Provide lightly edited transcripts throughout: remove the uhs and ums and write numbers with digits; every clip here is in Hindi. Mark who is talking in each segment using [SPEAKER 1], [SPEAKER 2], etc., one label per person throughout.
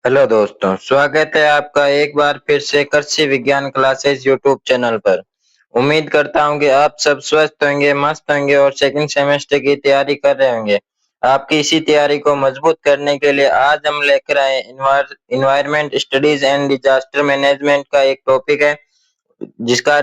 [SPEAKER 1] हेलो दोस्तों, स्वागत है आपका एक बार फिर से कृषि विज्ञान क्लासेस यूट्यूब चैनल पर। उम्मीद करता हूं कि आप सब स्वस्थ होंगे, मस्त होंगे और सेकंड सेमेस्टर की तैयारी कर रहे होंगे। आपकी इसी तैयारी को मजबूत करने के लिए आज हम लेकर आए environment studies and disaster management का एक टॉपिक है, जिसका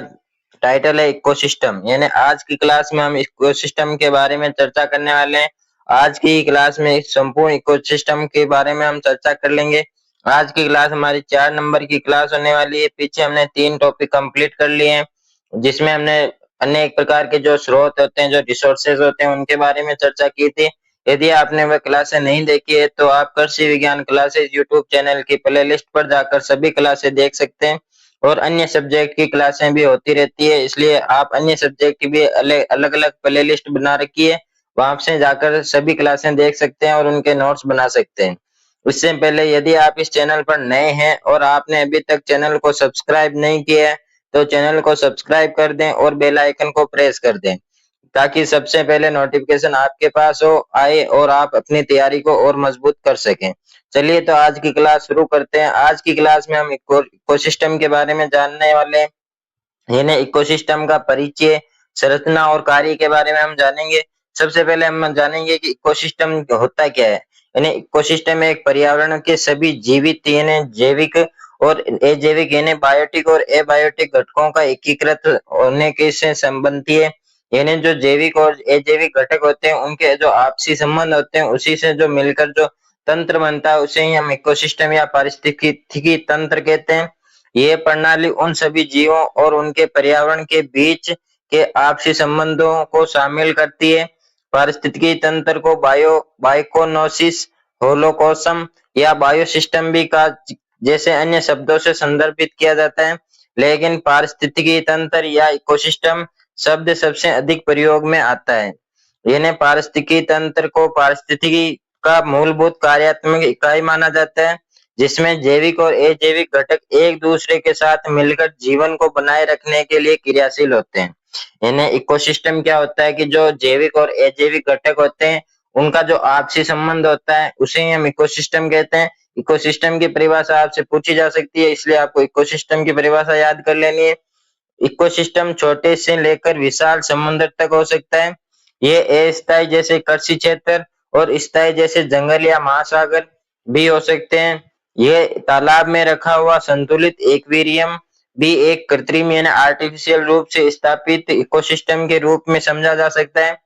[SPEAKER 1] टाइटल है इकोसिस्टम। यानी आज की क्लास में हम इकोसिस्टम के बारे में चर्चा करने वाले हैं। आज की क्लास में इस संपूर्ण इकोसिस्टम के बारे में हम चर्चा कर लेंगे। आज की क्लास हमारी 4 नंबर की क्लास होने वाली है। पीछे हमने 3 टॉपिक कंप्लीट कर लिए हैं, जिसमें हमने अनेक प्रकार के जो स्रोत होते हैं, जो रिसोर्सेज होते हैं, उनके बारे में चर्चा की थी। यदि आपने वह क्लासें नहीं देखी है तो आप कृषि विज्ञान क्लासेज यूट्यूब चैनल की प्लेलिस्ट पर जाकर सभी क्लासें देख सकते हैं। और अन्य सब्जेक्ट की क्लासें भी होती रहती है, इसलिए आप अन्य सब्जेक्ट की भी अलग अलग प्ले लिस्ट बना रखी है, वहां से जाकर सभी क्लासें देख सकते हैं और उनके नोट्स बना सकते हैं। उससे पहले यदि आप इस चैनल पर नए हैं और आपने अभी तक चैनल को सब्सक्राइब नहीं किया है तो चैनल को सब्सक्राइब कर दें और बेल आइकन को प्रेस कर दें, ताकि सबसे पहले नोटिफिकेशन आपके पास हो आए और आप अपनी तैयारी को और मजबूत कर सकें। चलिए तो आज की क्लास शुरू करते हैं। आज की क्लास में हम इकोसिस्टम के बारे में जानने वाले हैं। यानी इकोसिस्टम का परिचय, संरचना और कार्य के बारे में हम जानेंगे। सबसे पहले हम जानेंगे कि इकोसिस्टम होता क्या है। यानी इकोसिस्टम एक पर्यावरण के सभी जीवित यानी जैविक और अजैविक यानी बायोटिक और एबायोटिक घटकों का एकीकृत होने के से संबंधी है। यानी जो जैविक और अजैविक घटक होते हैं उनके जो आपसी संबंध होते हैं, उसी से जो मिलकर जो तंत्र बनता है उसे ही हम इकोसिस्टम या पारिस्थितिकी तंत्र कहते हैं। ये प्रणाली उन सभी जीवों और उनके पर्यावरण के बीच के आपसी संबंधों को शामिल करती है। पारिस्थितिकी तंत्र को बायोकोनोसिस, होलोकोसम या बायोसिस्टम भी का जैसे अन्य शब्दों से संदर्भित किया जाता है, लेकिन पारिस्थितिकी तंत्र या इकोसिस्टम शब्द सबसे अधिक प्रयोग में आता है। यानी पारिस्थितिकी तंत्र को पारिस्थितिकी का मूलभूत कार्यात्मक इकाई माना जाता है, जिसमें जैविक और अजैविक घटक एक दूसरे के साथ मिलकर जीवन को बनाए रखने के लिए क्रियाशील होते हैं। यानी इकोसिस्टम क्या होता है कि जो जैविक और अजैविक घटक होते हैं उनका जो आपसी संबंध होता है उसे ही हम इकोसिस्टम कहते हैं। इकोसिस्टम की परिभाषा आपसे पूछी जा सकती है, इसलिए आपको इकोसिस्टम की परिभाषा याद कर लेनी है। इकोसिस्टम छोटे से लेकर विशाल समुद्र तक हो सकता है। ये अस्थायी जैसे कृषि क्षेत्र और स्थायी जैसे जंगल या महासागर भी हो सकते हैं। ये तालाब में रखा हुआ संतुलित एक्वेरियम भी एक कृत्रिम यानी आर्टिफिशियल रूप से स्थापित इकोसिस्टम के रूप में समझा जा सकता है।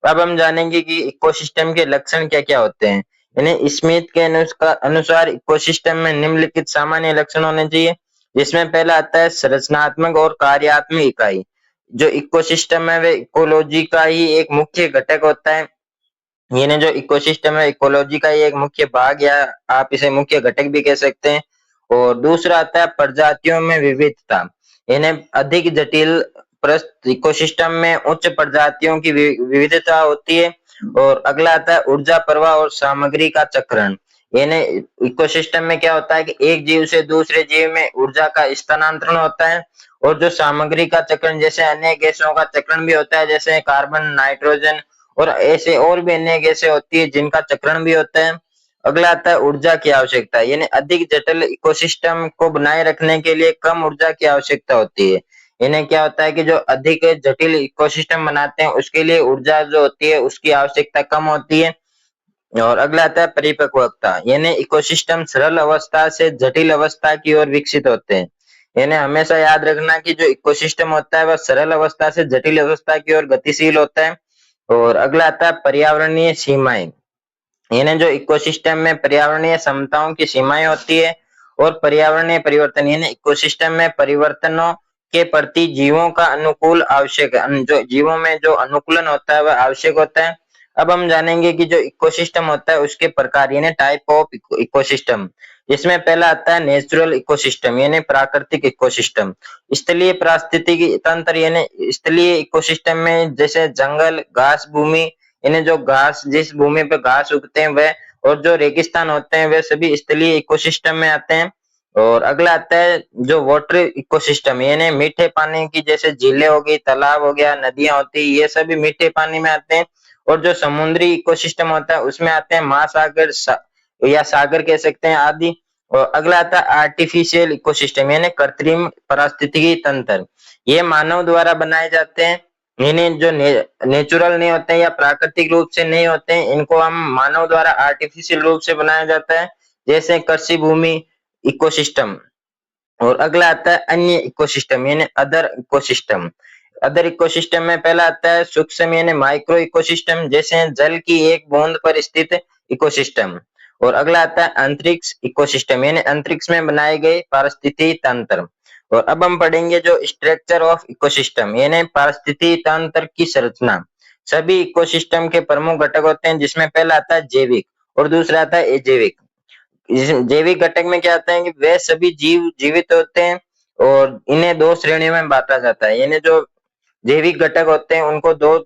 [SPEAKER 1] अब हम जानेंगे कि इकोसिस्टम के लक्षण क्या क्या होते हैं। यानी स्मिथ के अनुसार इकोसिस्टम में निम्नलिखित सामान्य लक्षण होने चाहिए, जिसमें पहला आता है संरचनात्मक और कार्यात्मक इकाई। जो इकोसिस्टम है वे इकोलॉजी का ही एक मुख्य घटक होता है। यानी जो इकोसिस्टम है इकोलॉजी का ही एक मुख्य भाग या आप इसे मुख्य घटक भी कह सकते हैं। और दूसरा आता है प्रजातियों में विविधता। यानी अधिक जटिल प्रस्थ इकोसिस्टम में उच्च प्रजातियों की विविधता होती है। और अगला आता है ऊर्जा प्रवाह और सामग्री का चक्रण। यानी इकोसिस्टम में क्या होता है कि एक जीव से दूसरे जीव में ऊर्जा का स्थानांतरण होता है। और जो सामग्री का चक्रण जैसे अन्य गैसों का चक्रण भी होता है, जैसे कार्बन, नाइट्रोजन और ऐसे और भी अन्य गैसें होती है जिनका चक्रण भी होता है। अगला आता है ऊर्जा की आवश्यकता। यानी अधिक जटिल इकोसिस्टम को बनाए रखने के लिए कम ऊर्जा की आवश्यकता होती है। इन्हें क्या होता है कि जो अधिक जटिल इकोसिस्टम बनाते हैं उसके लिए ऊर्जा जो होती है उसकी आवश्यकता कम होती है। और अगला आता है परिपक्वता। यानी इकोसिस्टम सरल अवस्था से जटिल अवस्था की ओर विकसित होते हैं। यानी हमेशा याद रखना कि जो इकोसिस्टम होता है वह सरल अवस्था से जटिल अवस्था की ओर गतिशील होता है। और अगला आता है पर्यावरणीय सीमाएं। यानी जो इकोसिस्टम में पर्यावरणीय समताओं की सीमाएं होती है। और पर्यावरणीय परिवर्तन यानी इकोसिस्टम में परिवर्तनों के प्रति जीवों का अनुकूल आवश्यक जो जीवों में जो अनुकूलन होता है वह आवश्यक होता है। अब हम जानेंगे कि जो इकोसिस्टम होता है उसके प्रकार यानी टाइप ऑफ इकोसिस्टम। इसमें पहला आता है नेचुरल इकोसिस्टम यानी प्राकृतिक इकोसिस्टम। स्थलीय पारिस्थितिकी तंत्र यानी स्थलीय इकोसिस्टम में जैसे जंगल, घास भूमि, यानी जो घास जिस भूमि पे घास उगते हैं वह, और जो रेगिस्तान होते हैं वे सभी स्थलीय इकोसिस्टम में आते हैं। और अगला आता है जो वाटर इकोसिस्टम यानी मीठे पानी की जैसे झीलें हो गई, तालाब हो गया, नदियां होती है, ये सभी मीठे पानी में आते हैं। और जो समुद्री इकोसिस्टम होता है उसमें आते हैं महासागर या सागर कह सकते हैं आदि। और अगला आता है आर्टिफिशियल इकोसिस्टम यानी कृत्रिम पारिस्थितिकी तंत्र। ये मानव द्वारा बनाए जाते हैं, इन्हें जो नेचुरल नहीं होते हैं या प्राकृतिक रूप से नहीं होते हैं, इनको हम मानव द्वारा आर्टिफिशियल रूप से बनाया जाता है, जैसे कृषि भूमि इकोसिस्टम। और अगला आता है अन्य इकोसिस्टम यानी अदर इकोसिस्टम। अदर इकोसिस्टम में पहला आता है सूक्ष्म यानी माइक्रो इकोसिस्टम, जैसे जल की एक बूंद पर स्थित इकोसिस्टम। और अगला आता है अंतरिक्ष इकोसिस्टम यानी अंतरिक्ष में बनाए गए पारिस्थितिकी तंत्र। और अब हम पढ़ेंगे जो स्ट्रक्चर ऑफ इकोसिस्टम यानी पारिस्थितिकी तंत्र की संरचना। सभी इकोसिस्टम के प्रमुख घटक होते हैं, जिसमें पहला आता है जैविक और दूसरा आता है अजैविक। जैविक घटक में क्या आता है कि वे सभी जीव जीवित होते हैं और इन्हें दो श्रेणियों में बांटा जाता है। यानी जो जैविक घटक होते हैं उनको दो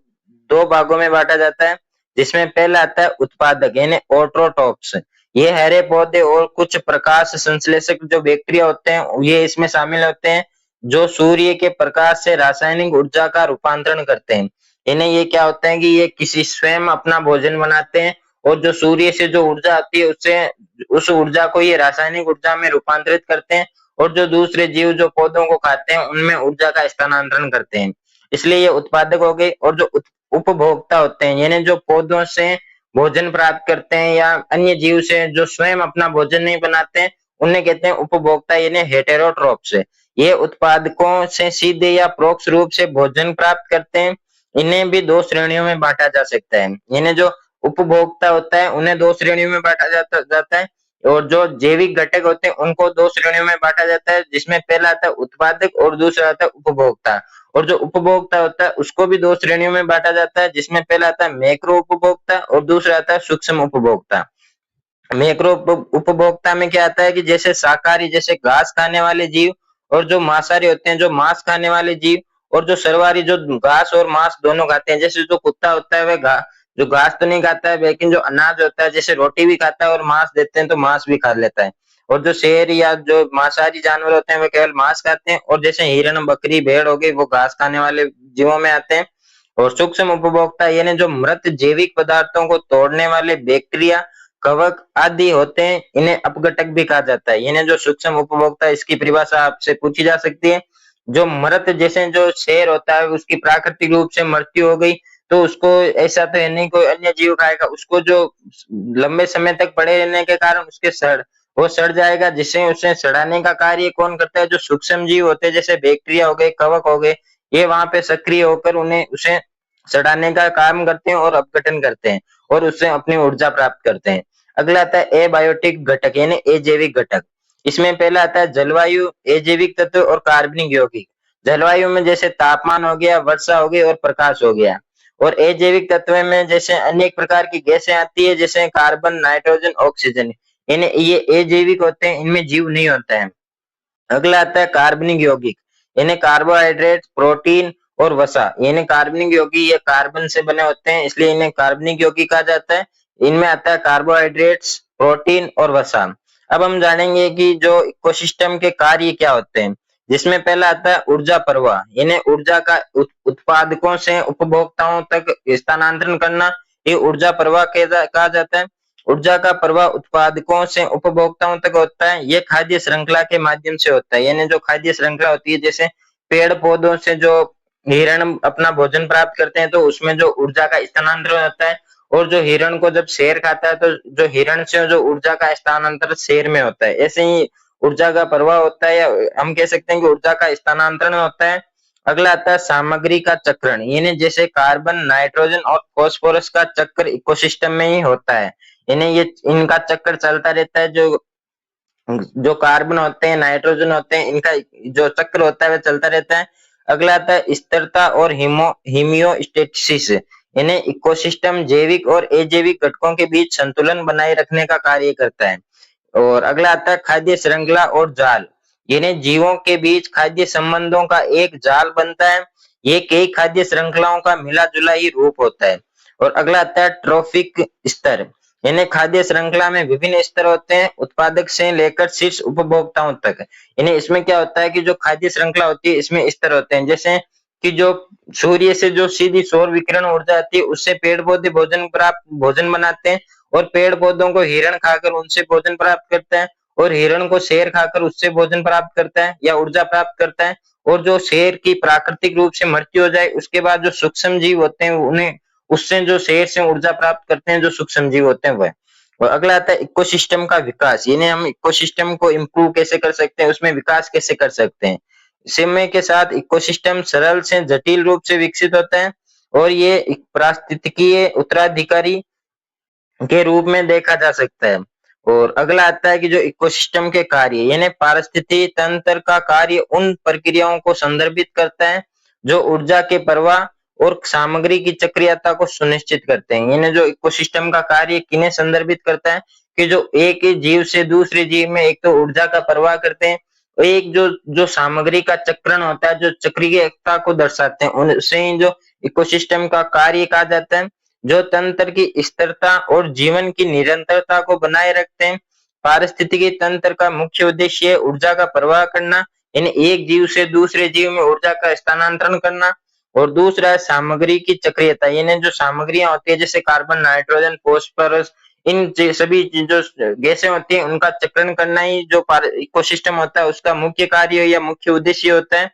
[SPEAKER 1] दो भागों में बांटा जाता है, जिसमें पहला आता है उत्पादक यानी ऑटोट्रोफ्स। ये हरे पौधे और कुछ प्रकाश संश्लेषक जो बैक्टीरिया होते हैं ये इसमें शामिल होते हैं, जो सूर्य के प्रकाश से रासायनिक ऊर्जा का रूपांतरण करते हैं। इन्हें ये क्या होता है कि ये किसी स्वयं अपना भोजन बनाते हैं और जो सूर्य से जो ऊर्जा आती है उससे उस ऊर्जा को ये रासायनिक ऊर्जा में रूपांतरित करते हैं और जो दूसरे जीव जो पौधों को खाते हैं उनमें ऊर्जा का स्थानांतरण करते हैं। इसलिए ये उत्पादक हो गए। और जो उपभोक्ता होते हैं यानी जो पौधों से भोजन प्राप्त करते हैं या अन्य जीव से जो स्वयं अपना भोजन नहीं बनाते हैं, उन्हें कहते हैं उपभोक्ता यानी हेटेरोट्रोप्स। ये उत्पादकों से सीधे या परोक्ष रूप से भोजन प्राप्त करते हैं। इन्हें भी दो श्रेणियों में बांटा जा सकता है। यानी जो उपभोक्ता होता है उन्हें दो श्रेणियों में बांटा जाता है और जो जैविक घटक होते हैं उनको दो श्रेणियों में बांटा जाता है, जिसमें पहला आता है उत्पादक और दूसरा आता है उपभोक्ता। और जो उपभोक्ता होता है उसको भी दो श्रेणियों में बांटा जाता है, जिसमें पहला आता है मैक्रो उपभोक्ता और दूसरा आता है सूक्ष्म उपभोक्ता। मैक्रो उपभोक्ता में क्या आता है कि जैसे शाकाहारी जैसे घास खाने वाले जीव, और जो मांसाहारी होते हैं जो मांस खाने वाले जीव, और जो सर्वाहारी जो घास और मांस दोनों खाते हैं। जैसे जो कुत्ता होता है वह जो घास तो नहीं खाता है, लेकिन जो अनाज होता है जैसे रोटी भी खाता है और मांस देते हैं तो मांस भी खा लेता है। और जो शेर या जो मांसाहारी जानवर होते हैं वे केवल मांस खाते हैं। और जैसे हिरण बकरी भेड़ हो गई वो घास खाने वाले जीवों में आते हैं। और सूक्ष्म उपभोक्ता यानी जो मृत जैविक पदार्थों को तोड़ने वाले बैक्टीरिया कवक आदि होते हैं, इन्हें अपघटक भी कहा जाता है। यानी जो सूक्ष्म उपभोक्ता इसकी परिभाषा आपसे पूछी जा सकती है। जो मृत जैसे जो शेर होता है उसकी प्राकृतिक रूप से मृत्यु हो गई तो उसको ऐसा तो है नहीं कोई अन्य जीव खाएगा, उसको जो लंबे समय तक पड़े रहने के कारण उसके वो सड़ जाएगा, जिससे उसे सड़ाने का कार्य कौन करता है, जो सूक्ष्म जीव होते हैं जैसे बैक्टीरिया हो गए कवक हो गए, ये वहां पे सक्रिय होकर उन्हें उसे सड़ाने का काम करते हैं और अपघटन करते हैं और उससे अपनी ऊर्जा प्राप्त करते हैं। अगला आता है एबायोटिक घटक यानी अजैविक घटक। इसमें पहला आता है जलवायु, अजैविक तत्व और कार्बनिक यौगिक। जलवायु में जैसे तापमान हो गया, वर्षा हो गई और प्रकाश हो गया। और अजैविक तत्व में जैसे अनेक प्रकार की गैसें आती है जैसे कार्बन नाइट्रोजन ऑक्सीजन, इन्हें ये अजैविक होते हैं, इनमें जीव नहीं होता है। अगला आता है कार्बनिक यौगिक, यानी कार्बोहाइड्रेट प्रोटीन और वसा। यानी कार्बनिक यौगिक ये कार्बन से बने होते हैं इसलिए इन्हें कार्बनिक यौगिक कहा जाता है। इनमें आता है कार्बोहाइड्रेट्स प्रोटीन और वसा। अब हम जानेंगे कि जो इकोसिस्टम के कार्य क्या होते हैं, जिसमें पहला आता है ऊर्जा प्रवाह, यानी ऊर्जा का उत्पादकों से उपभोक्ताओं तक स्थानांतरण करना, ये ऊर्जा प्रवाह कहा जाता है। ऊर्जा का प्रवाह उत्पादकों से उपभोक्ताओं तक होता है, ये खाद्य श्रृंखला के माध्यम से होता है। यानी जो खाद्य श्रृंखला होती है जैसे पेड़ पौधों से जो हिरण अपना भोजन प्राप्त करते हैं तो उसमें जो ऊर्जा का स्थानांतरण होता है, और जो हिरण को जब शेर खाता है तो जो हिरण से जो ऊर्जा का स्थानांतरण शेर में होता है। ऐसे ही ऊर्जा का प्रवाह होता है, या हम कह सकते हैं कि ऊर्जा का स्थानांतरण होता है। अगला आता है सामग्री का चक्रण, यानी जैसे कार्बन नाइट्रोजन और फास्फोरस का चक्र इकोसिस्टम में ही होता है। इन्हें ये इनका चक्कर चलता रहता है। जो जो कार्बन होते हैं नाइट्रोजन होते हैं इनका जो चक्र होता है वह चलता रहता है। अगला आता है स्थिरता और हिमियोस्टेसिस, यानी इकोसिस्टम जैविक और अजैविक घटकों के बीच संतुलन बनाए रखने का कार्य करता है। और अगला आता है खाद्य श्रृंखला और जाल, यानी जीवों के बीच खाद्य संबंधों का एक जाल बनता है। ये कई खाद्य श्रृंखलाओं का मिला जुला ही रूप होता है। और अगला आता है ट्रॉफिक स्तर, यानी खाद्य श्रृंखला में विभिन्न स्तर होते हैं उत्पादक से लेकर शीर्ष उपभोक्ताओं तक। यानी इसमें क्या होता है कि जो खाद्य श्रृंखला होती है इसमें स्तर होते हैं, जैसे कि जो सूर्य से जो सीधी सौर विकिरण ऊर्जा आती है उससे पेड़ पौधे भोजन बनाते हैं और पेड़ पौधों को हिरण खाकर उनसे भोजन प्राप्त करते हैं। और हिरण को शेर खाकर उससे भोजन प्राप्त करता है या ऊर्जा प्राप्त करता है। और जो शेर की प्राकृतिक रूप से मृत्यु हो जाए उसके बाद जो सूक्ष्म जीव होते हैं उन्हें उससे जो शेर से ऊर्जा प्राप्त करते हैं जो सूक्ष्म जीव होते हैं वह। और अगला आता है इकोसिस्टम का विकास, यानी हम इकोसिस्टम को इम्प्रूव कैसे कर सकते हैं, उसमें विकास कैसे कर सकते हैं। समय के साथ इकोसिस्टम सरल से जटिल रूप से विकसित होता है और ये पारिस्थितिकीय उत्तराधिकारी के रूप में देखा जा सकता है। और अगला आता है कि जो इकोसिस्टम के कार्य, यानी पारिस्थितिकी तंत्र का कार्य उन प्रक्रियाओं को संदर्भित करता है जो ऊर्जा के प्रवाह और सामग्री की चक्रीयता को सुनिश्चित करते हैं। यानी जो इकोसिस्टम का कार्य किन्हें संदर्भित करता है कि जो एक जीव से दूसरे जीव में एक तो ऊर्जा का प्रवाह करते हैं और एक जो जो सामग्री का चक्रण होता है जो चक्रीयता को दर्शाते हैं, उनसे ही जो इकोसिस्टम का कार्य कहा जाता है। जो तंत्र की स्थिरता और जीवन की निरंतरता को बनाए रखते हैं। पारिस्थितिकी तंत्र का मुख्य उद्देश्य ऊर्जा का प्रवाह करना, यानी एक जीव से दूसरे जीव में ऊर्जा का स्थानांतरण करना। और दूसरा है सामग्री की चक्रीयता, यानी जो सामग्रियां होती है जैसे कार्बन, नाइट्रोजन, फॉस्फोरस, इन सभी जो गैसें होती हैं उनका चक्रण करना ही जो इकोसिस्टम होता है उसका मुख्य कार्य या मुख्य उद्देश्य होता है।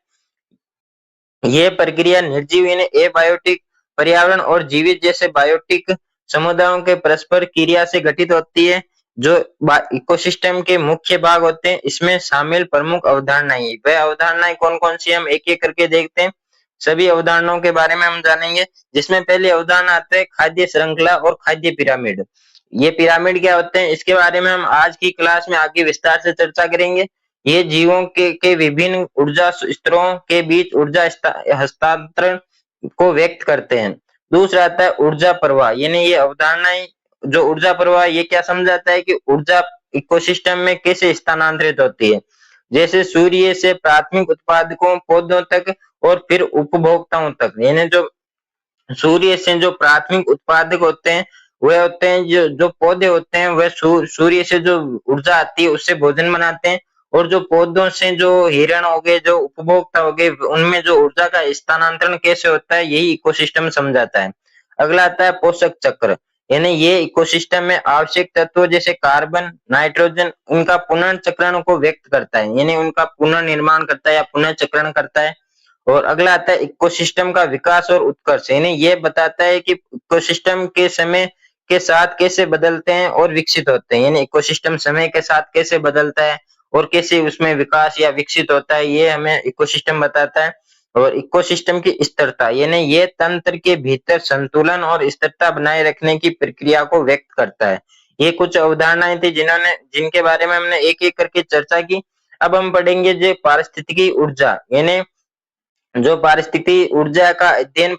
[SPEAKER 1] ये प्रक्रिया निर्जीव यानी एबायोटिक पर्यावरण और जीवित जैसे बायोटिक समुदायों के परस्पर क्रिया से गठित होती है। जो इकोसिस्टम के मुख्य भाग होते हैं इसमें शामिल प्रमुख अवधारणाएं, वह अवधारणाएं कौन कौन सी हम एक एक करके देखते हैं। सभी अवधारणाओं के बारे में हम जानेंगे, जिसमें पहली अवधारणा आते है खाद्य श्रृंखला और खाद्य पिरामिड। ये पिरामिड क्या होते हैं इसके बारे में हम आज की क्लास में आगे विस्तार से चर्चा करेंगे। ये जीवों के विभिन्न ऊर्जा स्तरों के बीच ऊर्जा हस्तांतरण को व्यक्त करते हैं। दूसरा आता है ऊर्जा प्रवाह, यानी ये अवधारणाएं जो ऊर्जा प्रवाह ये क्या समझाता है कि ऊर्जा इकोसिस्टम में कैसे स्थानांतरित होती है। जैसे सूर्य से प्राथमिक उत्पादकों पौधों तक और फिर उपभोक्ताओं तक, यानी जो सूर्य से जो प्राथमिक उत्पादक होते हैं वह होते हैं जो जो पौधे होते हैं वह सूर्य से जो ऊर्जा आती है उससे भोजन बनाते हैं। और जो पौधों से जो हिरण हो गए जो उपभोक्ता हो गए उनमें जो ऊर्जा का स्थानांतरण कैसे होता है यही इकोसिस्टम समझाता है। अगला आता है पोषक चक्र, यानी ये इकोसिस्टम में आवश्यक तत्वों जैसे कार्बन, नाइट्रोजन उनका पुनर्चक्रण को व्यक्त करता है, यानी उनका पुनर्निर्माण करता है या पुनर्चक्रण करता है। और अगला आता है इकोसिस्टम का विकास और उत्कर्ष, यानी ये बताता है कि इकोसिस्टम के समय के साथ कैसे बदलते हैं और विकसित होते हैं, यानी इकोसिस्टम समय के साथ कैसे बदलता है और कैसे उसमें विकास या विकसित होता है ये हमें इकोसिस्टम बताता है। और इकोसिस्टम की स्थिरता, यानी ये तंत्र के भीतर संतुलन और स्थिरता बनाए रखने की प्रक्रिया को व्यक्त करता है। ये कुछ अवधारणाएं थी जिनके बारे में हमने एक एक करके चर्चा की। अब हम पढ़ेंगे जो पारिस्थितिकी ऊर्जा, यानी जो पारिस्थितिकी ऊर्जा का अध्ययन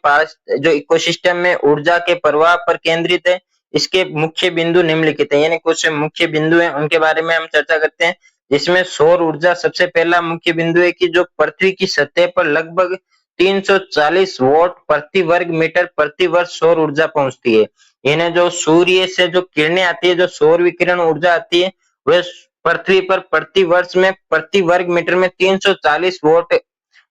[SPEAKER 1] जो इकोसिस्टम में ऊर्जा के प्रवाह पर केंद्रित है। इसके मुख्य बिंदु निम्नलिखित हैं, यानी कुछ मुख्य बिंदु हैं उनके बारे में हम चर्चा करते हैं। जिसमें सौर ऊर्जा सबसे पहला मुख्य बिंदु है कि जो पृथ्वी की सतह पर लगभग 340 वॉट प्रति वर्ग मीटर प्रति वर्ष सौर ऊर्जा पहुंचती है। यानी जो सूर्य से जो किरणें आती है जो सौर विकिरण ऊर्जा आती है वह पृथ्वी पर प्रति वर्ष में प्रति वर्ग मीटर में 340 वॉट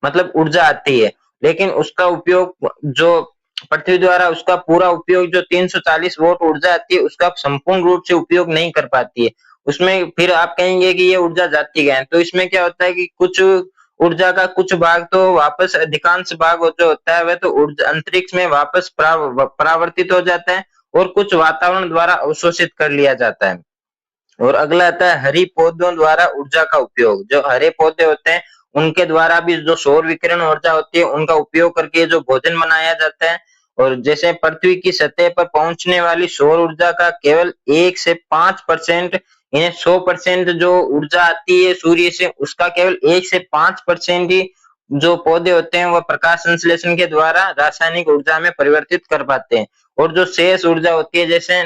[SPEAKER 1] मतलब ऊर्जा आती है। लेकिन उसका उपयोग जो पृथ्वी द्वारा उसका पूरा उपयोग जो 340 वोट ऊर्जा आती है उसका संपूर्ण रूप से उपयोग नहीं कर पाती है। उसमें फिर आप कहेंगे कि ये ऊर्जा जाती है, तो इसमें क्या होता है कि कुछ ऊर्जा का कुछ भाग तो वापस अधिकांश भाग जो होता है वह तो ऊर्जा अंतरिक्ष में वापस परावर्तित हो जाता है और कुछ वातावरण द्वारा अवशोषित कर लिया जाता है। और अगला आता है हरी पौधों द्वारा ऊर्जा का उपयोग, जो हरे पौधे होते हैं उनके द्वारा भी जो सौर विकिरण ऊर्जा होती है उनका उपयोग करके जो भोजन बनाया जाता है। और जैसे पृथ्वी की सतह पर पहुंचने वाली सौर ऊर्जा का केवल 1 से 5% यानी 100% जो ऊर्जा आती है सूर्य से उसका केवल 1 से 5% ही जो पौधे होते हैं वह प्रकाश संश्लेषण के द्वारा रासायनिक ऊर्जा में परिवर्तित कर पाते हैं। और जो शेष ऊर्जा होती है जैसे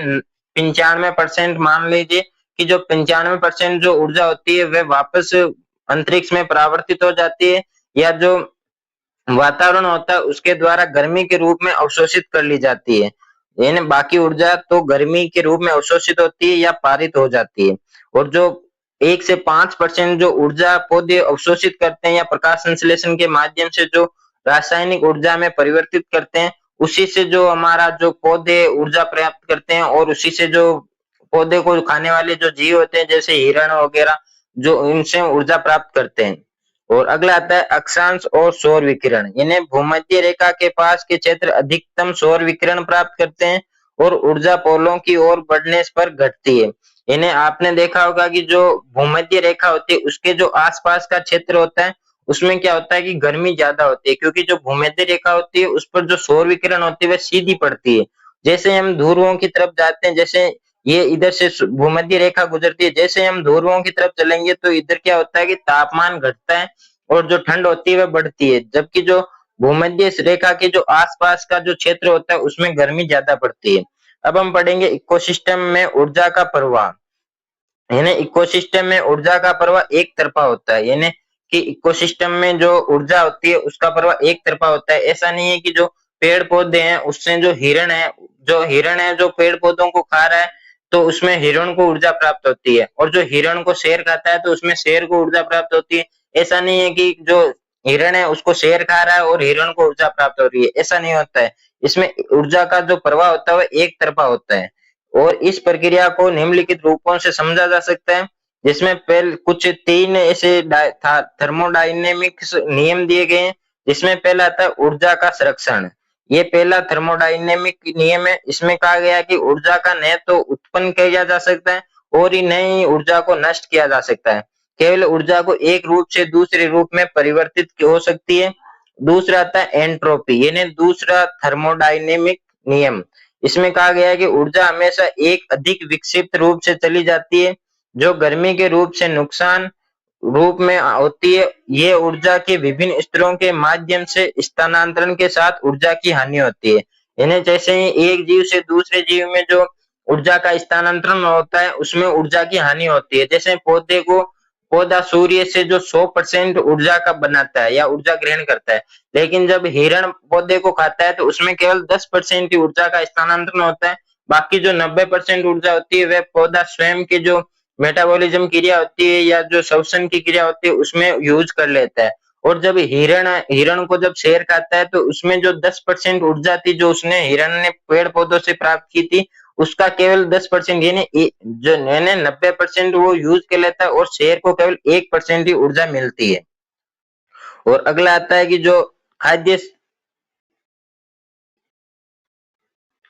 [SPEAKER 1] 95% मान लीजिए कि जो 95% जो ऊर्जा होती है वह वापस अंतरिक्ष में परावर्तित हो जाती है या जो वातावरण होता है उसके द्वारा गर्मी के रूप में अवशोषित कर ली जाती है। यानी बाकी ऊर्जा तो गर्मी के रूप में अवशोषित होती है या पारित हो जाती है। और जो 1 से 5% जो ऊर्जा पौधे अवशोषित करते हैं या प्रकाश संश्लेषण के माध्यम से जो रासायनिक ऊर्जा में परिवर्तित करते हैं उसी से जो हमारा जो पौधे ऊर्जा प्राप्त करते हैं और उसी से जो पौधे को खाने वाले जो जीव होते हैं जैसे हिरण वगैरह, जो इनसे ऊर्जा प्राप्त करते हैं। और अगला आता है अक्षांश और सौर विकिरण, यानी भूमध्य रेखा के पास के क्षेत्र अधिकतम सौर विकिरण प्राप्त करते हैं और ऊर्जा पोलों की ओर बढ़ने पर घटती है। इन्हें आपने देखा होगा कि जो भूमध्य रेखा होती है उसके जो आसपास का क्षेत्र होता है उसमें क्या होता है कि गर्मी ज्यादा होती है, क्योंकि जो भूमध्य रेखा होती है उस पर जो सौर विकिरण होती है वह सीधी पड़ती है। जैसे हम ध्रुवों की तरफ जाते हैं, जैसे ये इधर से भूमध्य रेखा गुजरती है, जैसे हम ध्रुवों की तरफ चलेंगे तो इधर क्या होता है कि तापमान घटता है और जो ठंड होती है वह बढ़ती है, जबकि जो भूमध्य रेखा के जो आसपास का जो क्षेत्र होता है उसमें गर्मी ज्यादा पड़ती है। अब हम पढ़ेंगे इकोसिस्टम में ऊर्जा का प्रवाह, यानी इकोसिस्टम में ऊर्जा का प्रवाह एक तरफा होता है, यानी कि इकोसिस्टम में जो ऊर्जा होती है उसका प्रवाह एक तरफा होता है। ऐसा नहीं है कि जो पेड़ पौधे हैं उससे जो हिरण है जो पेड़ पौधों को खा रहा है तो उसमें हिरण को ऊर्जा प्राप्त होती है, और जो हिरण को शेर खाता है तो उसमें शेर को ऊर्जा प्राप्त होती है। ऐसा नहीं है कि जो हिरण है उसको शेर खा रहा है और हिरण को ऊर्जा प्राप्त हो रही है, ऐसा नहीं होता है। इसमें ऊर्जा का जो प्रवाह होता है वह एक तरफा होता है। और इस प्रक्रिया को निम्नलिखित रूपों से समझा जा सकता है, जिसमें पहले कुछ तीन ऐसे थर्मोडायनेमिक्स नियम दिए गए हैं, जिसमें पहला आता है ऊर्जा का संरक्षण। ये पहला थर्मोडायनेमिक नियम है। इसमें कहा गया कि ऊर्जा का न तो उत्पन्न किया जा सकता है और ही न ही ऊर्जा को नष्ट किया जा सकता है, केवल ऊर्जा को एक रूप से दूसरे रूप में परिवर्तित हो सकती है। दूसरा आता है एंट्रोपी, यानी दूसरा थर्मोडायनेमिक नियम। इसमें कहा गया है कि ऊर्जा हमेशा एक अधिक विक्षिप्त रूप से चली जाती है जो गर्मी के रूप से नुकसान रूप में होती है। ये ऊर्जा के विभिन्न स्तरों के माध्यम से स्थानांतरण के साथ ऊर्जा की हानि होती है। इन्हें जैसे ही एक जीव से दूसरे जीव में जो ऊर्जा का स्थानांतरण होता है उसमें ऊर्जा की हानि होती है। जैसे पौधा सूर्य से जो 100% ऊर्जा का बनाता है या ऊर्जा ग्रहण करता है, लेकिन जब हिरण पौधे को खाता है तो उसमें केवल 10% ही ऊर्जा का स्थानांतरण होता है। बाकी जो 90% ऊर्जा होती है वह पौधा स्वयं के जो मेटाबॉलिज्म क्रिया होती है या जो श्वसन की क्रिया होती है उसमें यूज कर लेता है। और जब हिरण को जब शेर खाता है तो उसमें जो 10% ऊर्जा थी जो उसने हिरण ने पेड़ पौधों से प्राप्त की थी उसका केवल 10%, यानी जो 90% वो यूज कर लेता है और शेर को केवल 1% ही ऊर्जा मिलती है। और अगला आता है कि जो खाद्य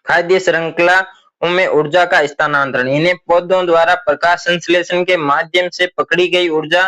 [SPEAKER 1] खाद्य श्रृंखला में ऊर्जा का स्थानांतरण, इन्हें पौधों द्वारा प्रकाश संश्लेषण के माध्यम से पकड़ी गई ऊर्जा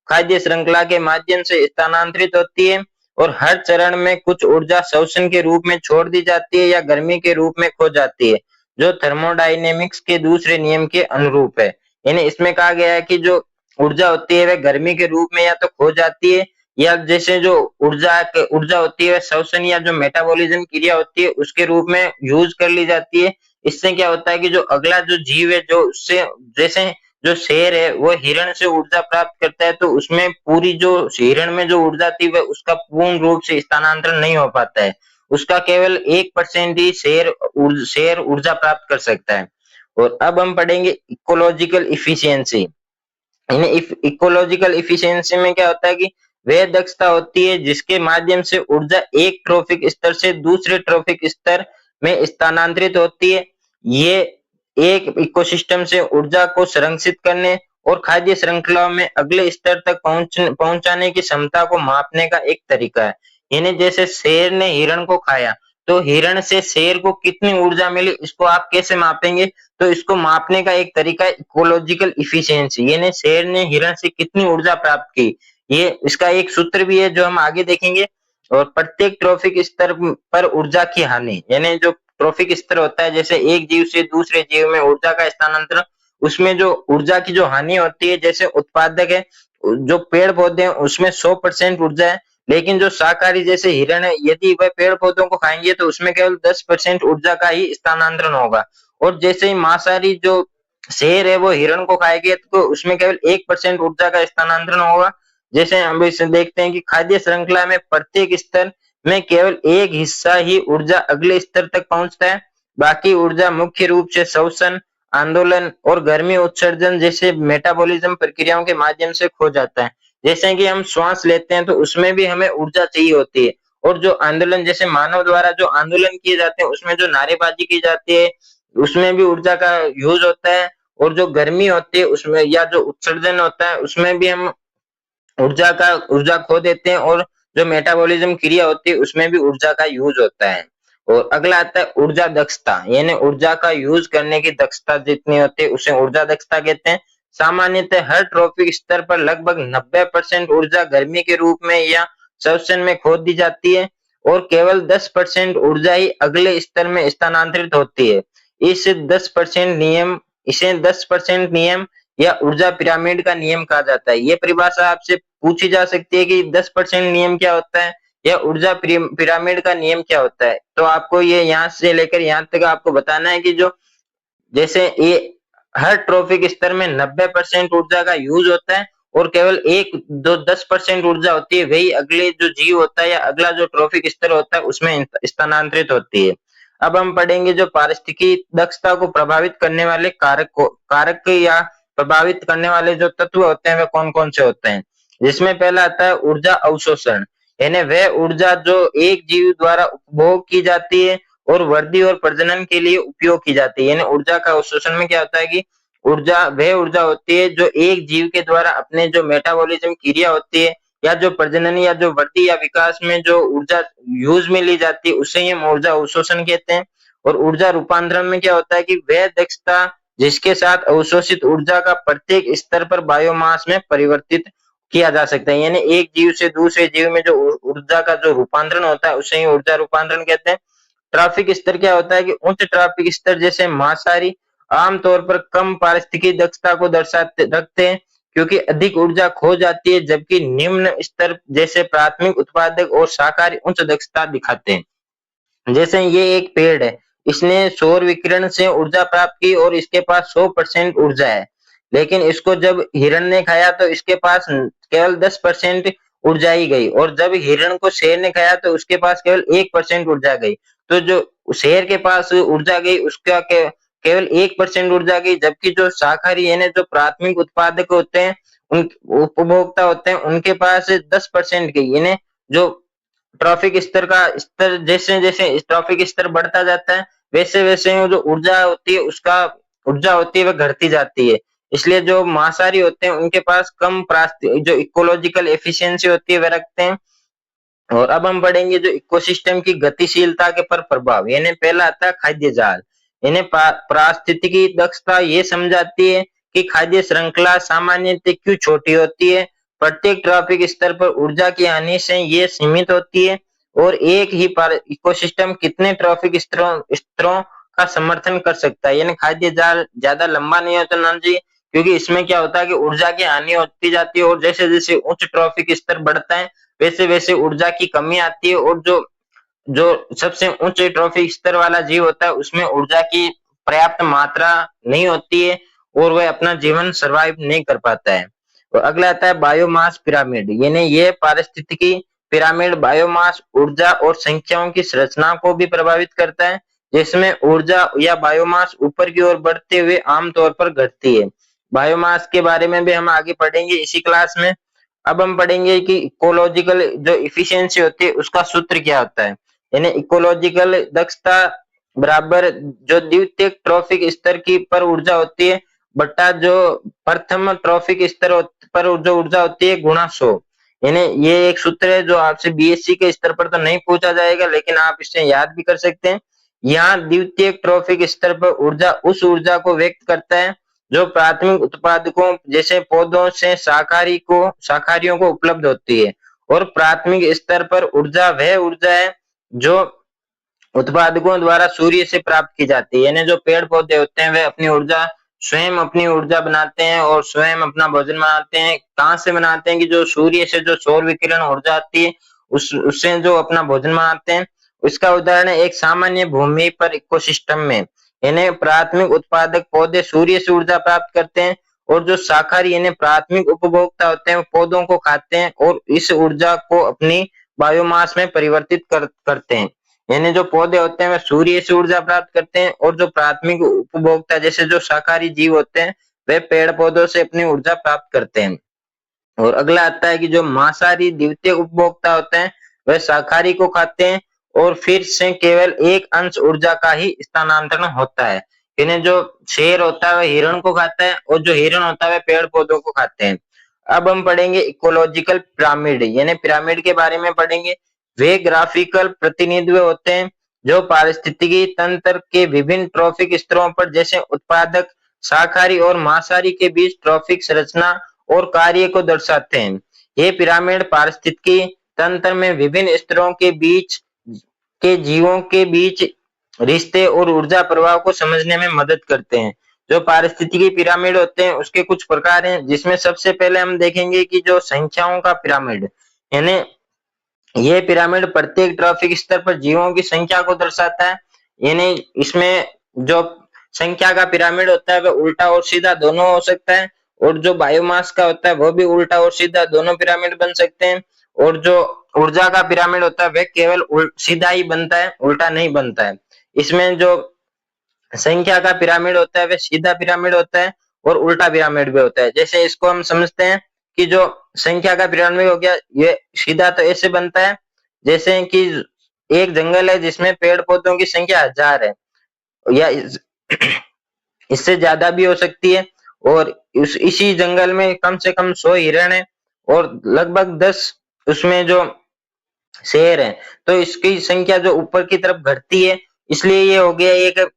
[SPEAKER 1] खाद्य श्रृंखला के माध्यम से स्थानांतरित होती है और हर चरण में कुछ ऊर्जा शोषण के रूप में छोड़ दी जाती है या गर्मी के रूप में खो जाती है, जो थर्मोडायनेमिक्स के दूसरे नियम के अनुरूप है। यानी इसमें कहा गया है कि जो ऊर्जा होती है वह गर्मी के रूप में या तो खो जाती है या जैसे जो ऊर्जा होती है श्वसन या जो मेटाबॉलिज्म क्रिया होती है उसके रूप में यूज कर ली जाती है। इससे क्या होता है कि जो अगला जो जीव है जो उससे जैसे जो शेर है वो हिरण से ऊर्जा प्राप्त करता है तो उसमें पूरी जो हिरण में जो ऊर्जा थी वह उसका पूर्ण रूप से स्थानांतरण नहीं हो पाता है, उसका केवल 1% ही शेर ऊर्जा प्राप्त कर सकता है। और अब हम पढ़ेंगे इकोलॉजिकल इफिशियंसी। इकोलॉजिकल इफिशियंसी में क्या होता है कि वह दक्षता होती है जिसके माध्यम से ऊर्जा एक ट्रॉफिक स्तर से दूसरे ट्रॉफिक स्तर में स्थानांतरित होती है। ये एक इकोसिस्टम से ऊर्जा को संरक्षित करने और खाद्य श्रृंखला में अगले स्तर तक पहुंचाने की क्षमता को मापने का एक तरीका है। यानी जैसे शेर ने हिरण को खाया तो हिरण से शेर को कितनी ऊर्जा मिली इसको आप कैसे मापेंगे, तो इसको मापने का एक तरीका है इकोलॉजिकल इफिशियंसी, यानी शेर ने हिरण से कितनी ऊर्जा प्राप्त की। ये इसका एक सूत्र भी है जो हम आगे देखेंगे। और प्रत्येक ट्रॉफिक स्तर पर ऊर्जा की हानि, यानी जो ट्रॉफिक स्तर होता है जैसे एक जीव से दूसरे जीव में ऊर्जा का स्थानांतरण, उसमें जो ऊर्जा की जो हानि होती है जैसे उत्पादक है जो पेड़ पौधे हैं उसमें 100% ऊर्जा है, लेकिन जो शाकाहारी जैसे हिरण है यदि वह पेड़ पौधों को खाएंगे तो उसमें केवल 10% ऊर्जा का ही स्थानांतरण होगा। और जैसे ही मांसाहारी जो शेर है वो हिरण को खाएंगे तो उसमें केवल 1% ऊर्जा का स्थानांतरण होगा। जैसे हम इसे देखते हैं कि खाद्य श्रृंखला में प्रत्येक स्तर में केवल एक हिस्सा ही ऊर्जा अगले स्तर तक पहुंचता है, बाकी ऊर्जा मुख्य रूप से श्वसन आंदोलन और गर्मी उत्सर्जन जैसे मेटाबॉलिज्म प्रक्रियाओं के माध्यम से खो जाता है। जैसे कि हम श्वास लेते हैं तो उसमें भी हमें ऊर्जा चाहिए होती है, और जो आंदोलन जैसे मानव द्वारा जो आंदोलन किए जाते हैं उसमें जो नारेबाजी की जाती है उसमें भी ऊर्जा का यूज होता है। और जो गर्मी होती है उसमें या जो उत्सर्जन होता है उसमें भी हम ऊर्जा खो देते हैं, और जो मेटाबॉलिज्म क्रिया होती है उसमें भी ऊर्जा का यूज होता है। और अगला आता है ऊर्जा दक्षता, यानी ऊर्जा का यूज करने की दक्षता जितनी होती है उसे ऊर्जा दक्षता कहते हैं। सामान्यतः हर ट्रॉपिक स्तर पर लगभग 90% ऊर्जा गर्मी के रूप में या श्वसन में खो दी जाती है, और केवल 10% ऊर्जा ही अगले स्तर में स्थानांतरित होती है। इस 10% नियम इसे 10% नियम या ऊर्जा पिरामिड का नियम कहा जाता है। ये परिभाषा आपसे पूछी जा सकती है कि 10% नियम क्या होता है या ऊर्जा पिरामिड का नियम क्या होता है। तो आपको ये यहाँ से लेकर यहाँ तक आपको बताना है कि जो जैसे ये हर ट्रॉफिक स्तर में 90% ऊर्जा का यूज होता है, और केवल एक दो 10% ऊर्जा होती है वही अगले जो जीव होता है या अगला जो ट्रॉफिक स्तर होता है उसमें स्थानांतरित होती है। अब हम पढ़ेंगे जो पारिस्थितिकी दक्षता को प्रभावित करने वाले कारक या प्रभावित करने वाले जो तत्व होते हैं वे कौन कौन से होते हैं। जिसमें पहला आता है ऊर्जा अवशोषण, यानी वह ऊर्जा जो एक जीव द्वारा उपभोग की जाती है और वृद्धि और प्रजनन के लिए उपयोग की जाती है। यानी ऊर्जा का अवशोषण में क्या होता है कि ऊर्जा वह ऊर्जा होती है जो एक जीव के द्वारा अपने जो मेटाबॉलिज्म क्रिया होती है या जो प्रजनन या जो वृद्धि या विकास में जो ऊर्जा यूज में ली जाती है उसे ही हम ऊर्जा अवशोषण कहते हैं। और ऊर्जा रूपांतरण में क्या होता है कि वह दक्षता जिसके साथ अवशोषित ऊर्जा का प्रत्येक स्तर पर बायोमास में परिवर्तित किया जा सकता है। यानी एक जीव से दूसरे जीव में जो ऊर्जा का जो रूपांतरण होता है उसे ही ऊर्जा रूपांतरण कहते हैं। ट्रैफिक स्तर क्या होता है कि उच्च ट्रैफिक स्तर जैसे मांसाहारी आमतौर पर कम पारिस्थितिकी दक्षता को दर्शाते रखते हैं क्योंकि अधिक ऊर्जा खो जाती है, जबकि निम्न स्तर जैसे प्राथमिक उत्पादक और शाकाहारी उच्च दक्षता दिखाते हैं। जैसे ये एक पेड़ है, इसने सौर विकिरण से ऊर्जा प्राप्त की और इसके पास 100% ऊर्जा है, लेकिन इसको जब हिरण ने खाया तो इसके पास केवल 10% ऊर्जा ही गई, और जब हिरण को शेर ने खाया तो उसके पास केवल 1% ऊर्जा गई। तो जो शेर के पास ऊर्जा गई उसका केवल 1% ऊर्जा गई, जबकि जो शाकाहारी यानी जो प्राथमिक उत्पादक होते हैं उन उपभोक्ता होते हैं उनके पास 10% गई। यानी जो ट्रॉफिक स्तर का स्तर जैसे जैसे ट्रॉफिक स्तर बढ़ता जाता है वैसे वैसे वो जो ऊर्जा होती है वह घटती जाती है। इसलिए जो मांसाहारी होते हैं उनके पास कम जो इकोलॉजिकल एफिशिएंसी होती है वह रखते हैं। और अब हम पढ़ेंगे जो इकोसिस्टम की गतिशीलता के पर प्रभाव, यानी पहला आता है खाद्य जाल। यानी पारिस्थितिकी दक्षता ये समझाती है कि खाद्य श्रृंखला सामान्यतः क्यों छोटी होती है। प्रत्येक ट्रॉपिक स्तर पर ऊर्जा की हानि से ये सीमित होती है, और एक ही इकोसिस्टम कितने ट्रॉपिक स्तरों का समर्थन कर सकता है। यानी खाद्य जाल ज्यादा लंबा नहीं होना चाहिए, क्योंकि इसमें क्या होता है कि ऊर्जा की हानि होती जाती है, और जैसे जैसे उच्च ट्रॉपिक स्तर बढ़ता है वैसे वैसे ऊर्जा की कमी आती है, और जो जो सबसे ऊंचे ट्रॉफिक स्तर वाला जीव होता है उसमें ऊर्जा की पर्याप्त मात्रा नहीं होती है और वह अपना जीवन सर्वाइव नहीं कर पाता है। और अगला आता है बायोमास पिरामिड, यानी ये पारिस्थितिकी पिरामिड बायोमास ऊर्जा और संख्याओं की संरचना को भी प्रभावित करता है, जिसमें ऊर्जा या बायोमास ऊपर की ओर बढ़ते हुए आमतौर पर घटती है। बायोमास के बारे में भी हम आगे पढ़ेंगे इसी क्लास में। अब हम पढ़ेंगे कि इकोलॉजिकल जो इफिशियंसी होती है उसका सूत्र क्या होता है। यानी इकोलॉजिकल दक्षता बराबर जो द्वितीयक ट्रॉफिक स्तर की पर ऊर्जा होती है बट्टा जो प्रथम ट्रॉफिक स्तर पर जो ऊर्जा होती है गुणा 100। यानी ये एक सूत्र है जो आपसे बीएससी के स्तर पर तो नहीं पूछा जाएगा, लेकिन आप इसे याद भी कर सकते हैं। यहाँ द्वितीयक ट्रॉफिक स्तर पर ऊर्जा उस ऊर्जा को व्यक्त करता है जो प्राथमिक उत्पादकों जैसे पौधों से शाकाहारियों को उपलब्ध होती है, और प्राथमिक स्तर पर ऊर्जा वह ऊर्जा है जो उत्पादकों द्वारा सूर्य से प्राप्त की जाती है। यानी जो पेड़ पौधे होते हैं वे स्वयं अपनी ऊर्जा बनाते हैं और स्वयं अपना भोजन बनाते हैं। कहाँ से बनाते हैं कि जो सूर्य से जो सौर विकिरण ऊर्जा आती है उससे जो अपना भोजन बनाते हैं। इसका उदाहरण है एक सामान्य भूमि पर इकोसिस्टम में, यानी प्राथमिक उत्पादक पौधे सूर्य से ऊर्जा प्राप्त करते हैं, और जो शाकाहारी यानी प्राथमिक उपभोक्ता होते हैं पौधों को खाते हैं और इस ऊर्जा को अपनी बायोमास में परिवर्तित करते हैं। यानी जो पौधे होते हैं वे सूर्य से ऊर्जा प्राप्त करते हैं, और जो प्राथमिक उपभोक्ता जैसे जो शाकाहारी जीव होते हैं वे पेड़ पौधों से अपनी ऊर्जा प्राप्त करते हैं। और अगला आता है कि जो मांसाहारी द्वितीय उपभोक्ता होते हैं वे शाकाहारी को खाते हैं और फिर से केवल एक अंश ऊर्जा का ही स्थानांतरण होता है। यानी जो शेर होता है वह हिरण को खाता है और जो हिरण होता है वह पेड़ पौधों को खाते हैं। अब हम पढ़ेंगे इकोलॉजिकल पिरामिड, यानी पिरामिड के बारे में पढ़ेंगे। वे ग्राफिकल प्रतिनिधित्व होते हैं जो पारिस्थितिकी तंत्र के विभिन्न ट्रॉफिक स्तरों पर, जैसे उत्पादक, शाकाहारी और मांसाहारी के बीच ट्रॉफिक संरचना और कार्य को दर्शाते हैं। ये पिरामिड पारिस्थितिकी तंत्र में विभिन्न स्तरों के बीच के जीवों के बीच रिश्ते और ऊर्जा प्रवाह को समझने में मदद करते हैं। जो पारिस्थितिकी पिरामिड होते हैं उसके कुछ प्रकार हैं, जिसमें सबसे पहले हम देखेंगे कि जो संख्याओं का पिरामिड, यानी ये पिरामिड प्रत्येक ट्रॉफिक स्तर पर जीवों की संख्या को दर्शाता है। यानी इसमें जो संख्या का पिरामिड होता है वह उल्टा और सीधा दोनों हो सकता है, और जो बायोमास का होता है वो भी उल्टा और सीधा दोनों पिरामिड बन सकते हैं। और जो ऊर्जा का पिरामिड होता है वह केवल सीधा ही बनता है, उल्टा नहीं बनता है। इसमें जो संख्या का पिरामिड होता है वह सीधा पिरामिड होता है और उल्टा पिरामिड भी होता है। जैसे इसको हम समझते हैं कि जो संख्या का पिरामिड हो गया, ये सीधा तो ऐसे बनता है जैसे कि एक जंगल है जिसमें पेड़ पौधों की संख्या 1000 है, या इससे ज्यादा भी हो सकती है, और इसी जंगल में कम से कम 100 हिरण है और लगभग 10 उसमें जो शेर है, तो इसकी संख्या जो ऊपर की तरफ घटती है, इसलिए ये हो गया एक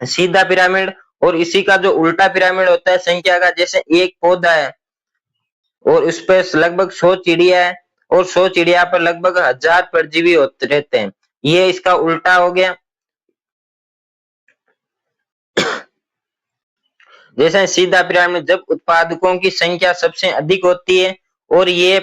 [SPEAKER 1] सीधा पिरामिड। और इसी का जो उल्टा पिरामिड होता है संख्या का, जैसे एक पौधा है और उस पर लगभग 100 चिड़िया है और 100 चिड़िया पर लगभग 1000 परजीवी होते रहते हैं, ये इसका उल्टा हो गया। जैसे सीधा पिरामिड, जब उत्पादकों की संख्या सबसे अधिक होती है और ये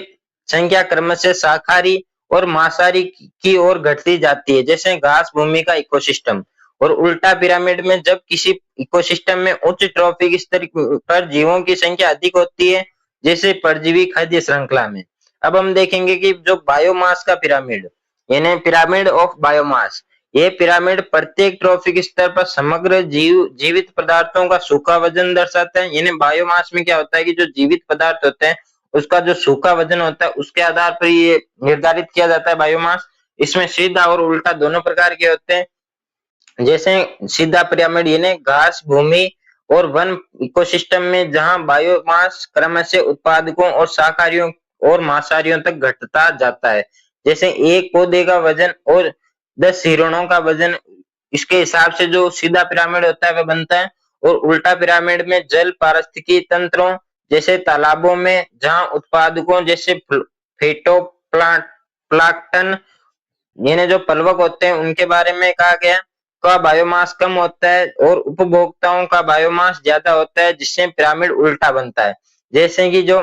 [SPEAKER 1] संख्या क्रमशः शाकाहारी और मांसाहारी की ओर घटती जाती है, जैसे घास भूमि का इकोसिस्टम। और उल्टा पिरामिड में जब किसी इकोसिस्टम में उच्च ट्रॉफिक स्तर पर जीवों की संख्या अधिक होती है, जैसे परजीवी खाद्य श्रृंखला में। अब हम देखेंगे कि जो बायोमास का पिरामिड, यानी पिरामिड ऑफ बायोमास, ये पिरामिड प्रत्येक ट्रॉफिक स्तर पर समग्र जीवित पदार्थों का सूखा वजन दर्शाता है। यानी बायोमास में क्या होता है कि जो जीवित पदार्थ होते हैं उसका जो सूखा वजन होता है उसके आधार पर ये निर्धारित किया जाता है बायोमास। इसमें सीधा और उल्टा दोनों प्रकार के होते हैं। जैसे सीधा पिरामिड यानी घास भूमि और वन इकोसिस्टम में, जहां बायोमास क्रमशः उत्पादकों और शाकाहारियों और मांसाहारियों तक घटता जाता है। जैसे एक पौधे का वजन और 10 हिरणों का वजन, इसके हिसाब से जो सीधा पिरामिड होता है वह बनता है। और उल्टा पिरामिड में जल पारिस्थितिकी तंत्रों, जैसे तालाबों में, जहां उत्पादकों जैसे फेटो प्लांटन, यानी जो पलवक होते हैं उनके बारे में कहा गया, का बायोमास कम होता है और उपभोक्ताओं का बायोमास ज्यादा होता है, जिससे पिरामिड उल्टा बनता है। जैसे कि जो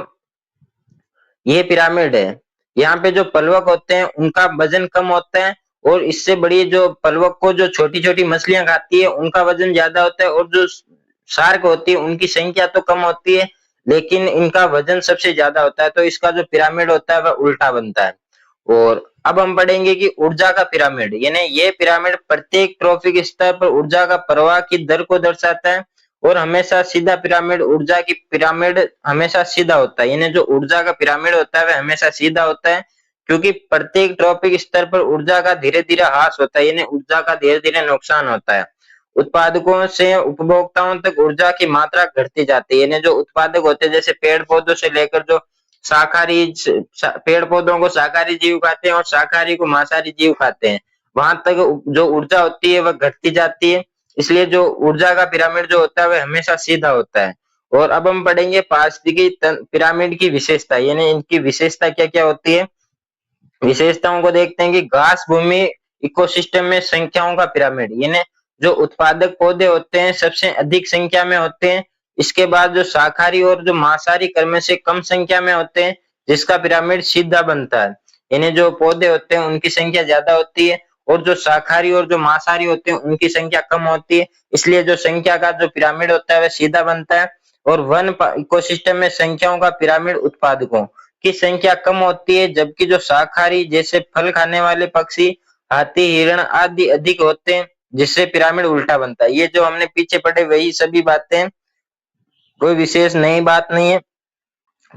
[SPEAKER 1] ये पिरामिड है, यहाँ पे जो पलवक होते हैं उनका वजन कम होता है, और इससे बड़ी जो पलवक को जो छोटी छोटी मछलियां खाती है उनका वजन ज्यादा होता है, और जो शार्क होती है उनकी संख्या तो कम होती है लेकिन इनका वजन सबसे ज्यादा होता है, तो इसका जो पिरामिड होता है वह उल्टा बनता है। और अब हम पढ़ेंगे कि ऊर्जा का पिरामिड, यानी ये पिरामिड प्रत्येक ट्रॉफिक स्तर पर ऊर्जा का प्रवाह की दर को दर्शाता है। और हमेशा सीधा पिरामिड, ऊर्जा की पिरामिड हमेशा सीधा होता है, यानी जो ऊर्जा का पिरामिड होता है वह हमेशा सीधा होता है, क्योंकि प्रत्येक ट्रॉफिक स्तर पर ऊर्जा का धीरे धीरे ह्रास होता है, यानी ऊर्जा का धीरे धीरे नुकसान होता है। उत्पादकों से उपभोक्ताओं तक ऊर्जा की मात्रा घटती जाती है, यानी जो उत्पादक होते हैं जैसे पेड़ पौधों से लेकर जो शाकाहारी, पेड़ पौधों को शाकाहारी जीव खाते हैं और शाकाहारी को मांसाहारी जीव खाते हैं, वहां तक जो ऊर्जा होती है वह घटती जाती है। इसलिए जो ऊर्जा का पिरामिड जो होता है वह हमेशा सीधा होता है। और अब हम पढ़ेंगे पारिस्थितिकी पिरामिड की विशेषता, यानी इनकी विशेषता क्या क्या होती है। विशेषताओं को देखते हैं कि घास भूमि इकोसिस्टम में संख्याओं का पिरामिड, यानी जो उत्पादक पौधे होते हैं सबसे अधिक संख्या में होते हैं। इसके बाद जो शाकाहारी और जो मांसाहारी क्रम से कम संख्या में होते हैं, जिसका पिरामिड सीधा बनता है, यानी जो पौधे होते हैं उनकी संख्या ज्यादा होती है और जो शाकाहारी और जो मांसाहारी होते हैं उनकी संख्या कम होती है, इसलिए जो संख्या का जो पिरामिड होता है वह सीधा बनता है। और वन इकोसिस्टम में संख्याओं का पिरामिड उत्पादकों की संख्या कम होती है, जबकि जो शाकाहारी जैसे फल खाने वाले पक्षी, हाथी, हिरण आदि अधिक होते हैं, जिससे पिरामिड उल्टा बनता है। ये जो हमने पीछे पढ़े वही सभी बातें, कोई विशेष नई बात नहीं है।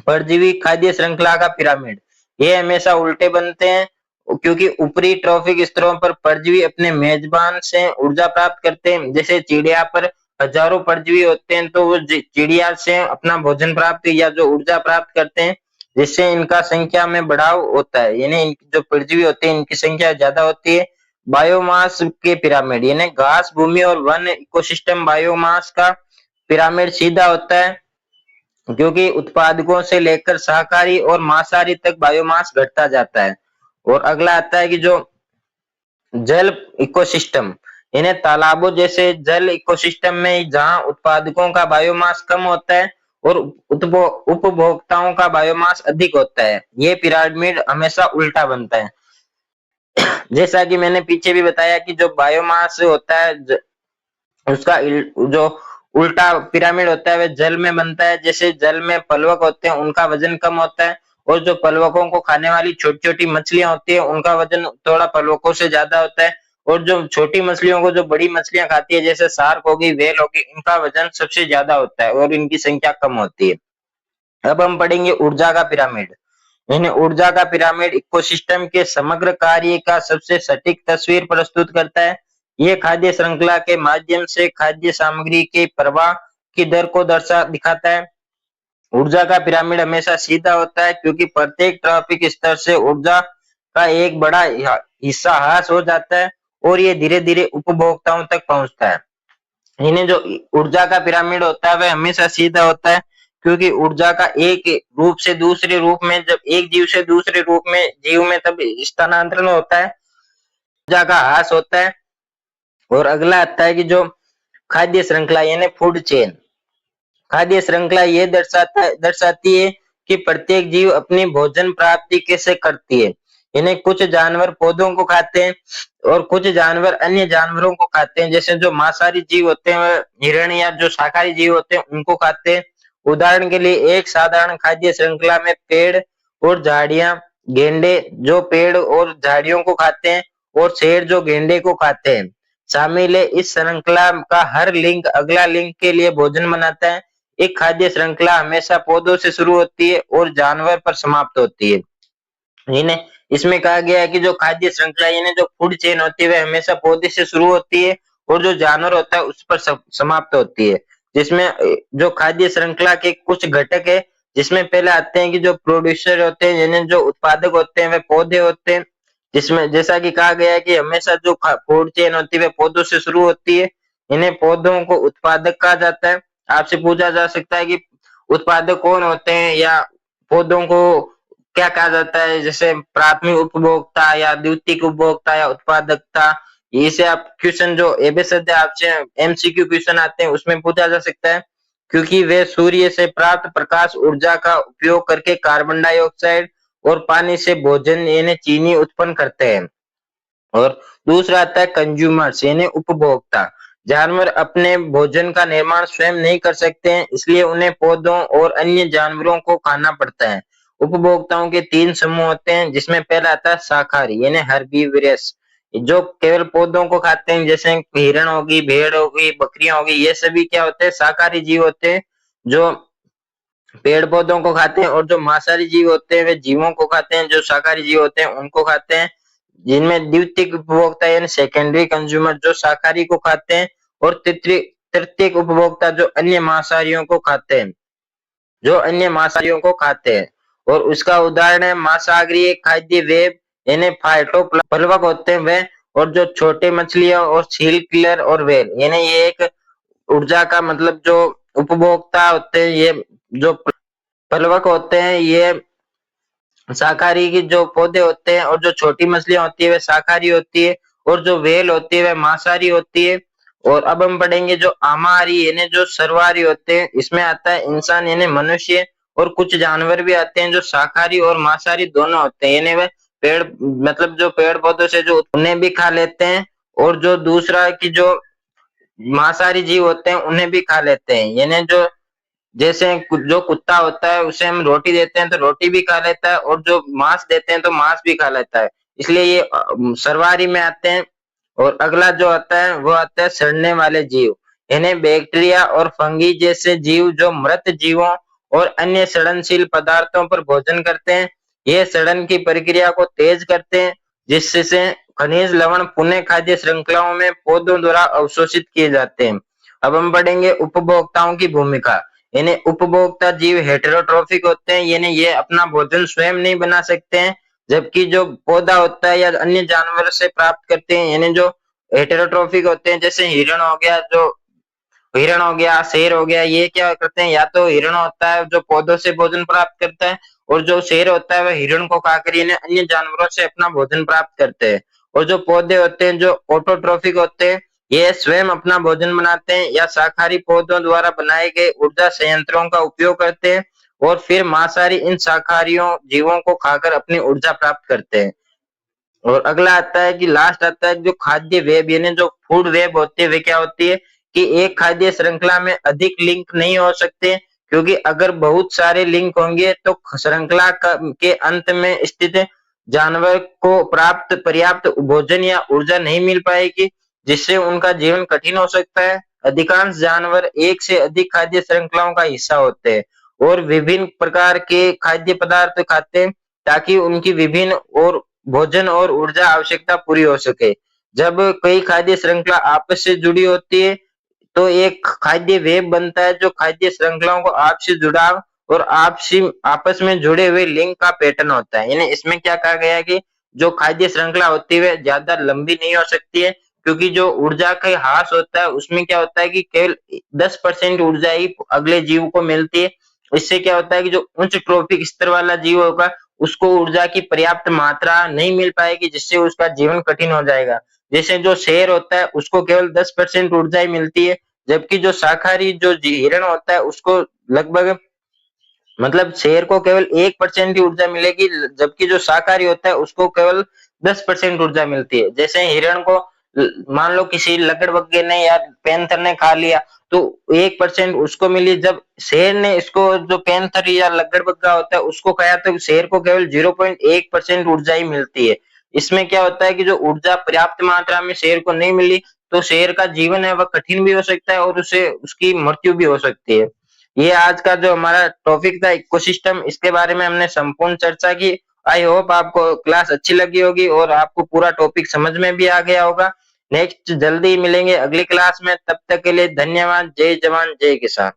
[SPEAKER 1] परजीवी खाद्य श्रृंखला का पिरामिड, ये हमेशा उल्टे बनते हैं क्योंकि ऊपरी ट्रॉफिक स्तरों पर परजीवी अपने मेजबान से ऊर्जा प्राप्त करते हैं। जैसे चिड़िया पर हजारों परजीवी होते हैं, तो वो चिड़िया से अपना भोजन प्राप्त या जो ऊर्जा प्राप्त करते हैं, जिससे इनका संख्या में बढ़ाव होता है, यानी जो परजीवी होते हैं इनकी संख्या ज्यादा होती है। बायोमास के पिरामिड, यानी घास, भूमि और वन इकोसिस्टम बायोमास का पिरामिड सीधा होता है, क्योंकि उत्पादकों से लेकर शाकाहारी और मांसाहारी तक बायोमास घटता जाता है। और अगला आता है कि जो जल इकोसिस्टम, इन्हें तालाबों जैसे जल इकोसिस्टम में जहां उत्पादकों का बायोमास कम होता है और उपभोक्ताओं का बायोमास अधिक होता है, ये पिरामिड हमेशा उल्टा बनता है। जैसा कि मैंने पीछे भी बताया कि जो बायोमास होता है उसका जो उल्टा पिरामिड होता है वह जल में बनता है। जैसे जल में प्लवक होते हैं उनका वजन कम होता है, और जो प्लवकों को खाने वाली छोटी छोटी मछलियां होती है उनका वजन थोड़ा प्लवकों से ज्यादा होता है। और जो छोटी मछलियों को जो बड़ी मछलियां खाती है जैसे शार्क होगी, व्हेल होगी, इनका वजन सबसे ज्यादा होता है और इनकी संख्या कम होती है। अब हम पढ़ेंगे ऊर्जा का पिरामिड। यानी ऊर्जा का पिरामिड इकोसिस्टम के समग्र कार्य का सबसे सटीक तस्वीर प्रस्तुत करता है। ये खाद्य श्रृंखला के माध्यम से खाद्य सामग्री के प्रवाह की दर को दर्शा दिखाता है। ऊर्जा का पिरामिड हमेशा सीधा होता है, क्योंकि प्रत्येक ट्रॉफिक स्तर से ऊर्जा का एक बड़ा हिस्सा ह्रास हो जाता है और ये धीरे धीरे उपभोक्ताओं तक पहुंचता है। इन्हें जो ऊर्जा का पिरामिड होता है वह हमेशा सीधा होता है, क्योंकि ऊर्जा का एक रूप से दूसरे रूप में, जब एक जीव से दूसरे रूप में जीव में तब स्थानांतरण होता है, ऊर्जा का ह्रास होता है। और अगला आता है कि जो खाद्य श्रृंखला यानी फूड चेन। खाद्य श्रृंखला ये दर्शाती है कि प्रत्येक जीव अपनी भोजन प्राप्ति कैसे करती है। इन्हें कुछ जानवर पौधों को खाते हैं और कुछ जानवर अन्य जानवरों को खाते हैं। जैसे जो मांसाहारी जीव होते हैं वह हिरण या जो शाकाहारी जीव होते हैं उनको खाते हैं। उदाहरण के लिए एक साधारण खाद्य श्रृंखला में पेड़ और झाड़ियां, गेंडे जो पेड़ और झाड़ियों को खाते हैं और शेर जो गेंडे को खाते हैं शामिल है। इस श्रृंखला का हर लिंक अगला लिंक के लिए भोजन बनाता है। एक खाद्य श्रृंखला हमेशा पौधों से शुरू होती है और जानवर पर समाप्त होती है। इन्हें इसमें कहा गया है कि जो खाद्य श्रृंखला यानी जो फूड चेन होती है वह हमेशा पौधे से शुरू होती है और जो जानवर होता है उस पर समाप्त होती है। जिसमें जो खाद्य श्रृंखला के कुछ घटक है, जिसमें पहले आते हैं कि जो प्रोड्यूसर होते हैं यानी जो उत्पादक होते हैं वे पौधे होते हैं। जिसमें जैसा कि कहा गया है कि हमेशा जो फूड चेन होती है वह पौधों से शुरू होती है। इन्हें पौधों को उत्पादक कहा जाता है। आपसे पूछा जा सकता है कि उत्पादक कौन होते हैं या पौधों को क्या कहा जाता है, जैसे प्राथमिक उपभोक्ता या द्वितीयक उपभोक्ता या उत्पादकता। इसे आप क्वेश्चन जो एबीसीडी आपसे एमसीक्यू क्वेश्चन आते हैं उसमें पूछा जा सकता है, क्योंकि वे सूर्य से प्राप्त प्रकाश ऊर्जा का उपयोग करके कार्बन डाइऑक्साइड और पानी से भोजन यानी चीनी उत्पन्न करते हैं। और दूसरा आता है कंज्यूमर्स यानी उपभोक्ता। जानवर अपने भोजन का निर्माण स्वयं नहीं कर सकते हैं, इसलिए उन्हें पौधों और अन्य जानवरों को खाना पड़ता है। उपभोक्ताओं के तीन समूह होते हैं, जिसमें पहला आता है शाकाहारी यानी हर्बीवोरस, जो केवल पौधों को खाते हैं। जैसे हिरण होगी, भेड़ होगी, बकरियां होगी, ये सभी क्या होते हैं, शाकाहारी जीव होते हैं जो पेड़ पौधों को खाते हैं। और जो मांसाहारी जीव होते हैं वे जीवों को खाते हैं, जो शाकाहारी जीव होते हैं उनको खाते हैं। जिनमें द्वितीयक उपभोक्ता यानी सेकेंडरी कंज्यूमर जो शाकाहारी को खाते हैं, और तृतीयक उपभोक्ता जो अन्य मांसाहारियों को खाते हैं, और उसका उदाहरण है मांसाहारी खाद्य वेब यानी फाइटोप्लवक होते हैं वे, और जो छोटे मछलियां और सील किलर और व्हेल यानी ये एक ऊर्जा का मतलब जो उपभोक्ता होते हैं, ये जो प्लवक होते हैं ये शाकाहारी की जो पौधे होते हैं, और जो छोटी मछलियां होती है वे शाकाहारी होती है, और जो व्हेल होती है वे मांसाहारी होती है। और अब हम पढ़ेंगे जो आमाहारी यानी जो सर्वाहारी होते हैं। इसमें आता है इंसान यानी मनुष्य, और कुछ जानवर भी आते हैं जो शाकाहारी और मांसाहारी दोनों होते हैं, यानी वे पेड़ मतलब जो पेड़ पौधों से जो उन्हें भी खा लेते हैं, और जो दूसरा की जो मांसाहारी जीव होते हैं उन्हें भी खा लेते हैं। यानी जो जैसे जो कुत्ता होता है उसे हम रोटी देते हैं तो रोटी भी खा लेता है, और जो मांस देते हैं तो मांस भी खा लेता है, इसलिए ये सर्वाहारी में आते हैं। और अगला जो आता है वो आता है सड़ने वाले जीव, इन्हें बैक्टीरिया और फंगी जैसे जीव जो मृत जीवों और अन्य सड़नशील पदार्थों पर भोजन करते हैं। ये सड़न की प्रक्रिया को तेज करते हैं, जिससे से खनिज लवण पुनः खाद्य श्रृंखलाओं में पौधों द्वारा अवशोषित किए जाते हैं। अब हम पढ़ेंगे उपभोक्ताओं की भूमिका। यानी उपभोक्ता जीव हेटेरोट्रॉफिक होते हैं, यानी ये अपना भोजन स्वयं नहीं बना सकते हैं, जबकि जो पौधा होता है या अन्य जानवर से प्राप्त करते हैं। यानी जो हेटेरोट्रॉफिक होते हैं, जैसे हिरण हो गया, शेर हो गया, ये क्या करते हैं, या तो हिरण होता है जो पौधों से भोजन प्राप्त करता है, और जो शेर होता है वह हिरण को खाकर यानी अन्य जानवरों से अपना भोजन प्राप्त करते हैं। और जो पौधे होते हैं जो ऑटोट्रॉफिक होते हैं, ये स्वयं अपना भोजन बनाते हैं या शाकाहारी पौधों द्वारा बनाए गए ऊर्जा संयंत्रों का उपयोग करते हैं, और फिर मांसाहारी इन शाकाहारियों जीवों को खाकर अपनी ऊर्जा प्राप्त करते हैं। और अगला आता है कि लास्ट आता है जो खाद्य वेब, यानी जो फूड वेब होती है वे क्या होती है कि एक खाद्य श्रृंखला में अधिक लिंक नहीं हो सकते, क्योंकि अगर बहुत सारे लिंक होंगे तो श्रृंखला के अंत में स्थित जानवर को प्राप्त पर्याप्त भोजन या ऊर्जा नहीं मिल पाएगी, जिससे उनका जीवन कठिन हो सकता है। अधिकांश जानवर एक से अधिक खाद्य श्रृंखलाओं का हिस्सा होते हैं और विभिन्न प्रकार के खाद्य पदार्थ खाते हैं, ताकि उनकी विभिन्न और भोजन और ऊर्जा आवश्यकता पूरी हो सके। जब कई खाद्य श्रृंखला आपस से जुड़ी होती है तो एक खाद्य वेब बनता है, जो खाद्य श्रृंखलाओं को आपसी जुड़ाव और आपसी आपस में जुड़े हुए लिंक का पैटर्न होता है। यानी इसमें क्या कहा गया है कि जो खाद्य श्रृंखला होती है ज्यादा लंबी नहीं हो सकती है, क्योंकि जो ऊर्जा का ह्रास होता है उसमें क्या होता है कि केवल 10% ऊर्जा ही अगले जीव को मिलती है। इससे क्या होता है कि जो उच्च ट्रॉफिक स्तर वाला जीव होगा उसको ऊर्जा की पर्याप्त मात्रा नहीं मिल पाएगी, जिससे उसका जीवन कठिन हो जाएगा। जैसे जो शेर होता है उसको केवल 10% ऊर्जा ही मिलती है, जबकि जो शाकाहारी जो हिरण होता है उसको लगभग मतलब शेर को केवल 1% ही ऊर्जा मिलेगी, जबकि जो शाकाहारी होता है उसको केवल 10% ऊर्जा मिलती है। जैसे हिरण को मान लो किसी लकड़बग्घे ने या पैंथर ने खा लिया तो 1% उसको मिली, जब शेर ने इसको जो पैंथर या लकड़बग्घा होता है उसको खाया तो शेर को केवल 0.1% ऊर्जा ही मिलती है। इसमें क्या होता है कि जो ऊर्जा पर्याप्त मात्रा में शेर को नहीं मिली तो शेर का जीवन है वह कठिन भी हो सकता है और उसे उसकी मृत्यु भी हो सकती है। ये आज का जो हमारा टॉपिक था इकोसिस्टम, इसके बारे में हमने संपूर्ण चर्चा की। आई होप आपको क्लास अच्छी लगी होगी और आपको पूरा टॉपिक समझ में भी आ गया होगा। नेक्स्ट जल्दी मिलेंगे अगली क्लास में, तब तक के लिए धन्यवाद। जय जवान जय किसान।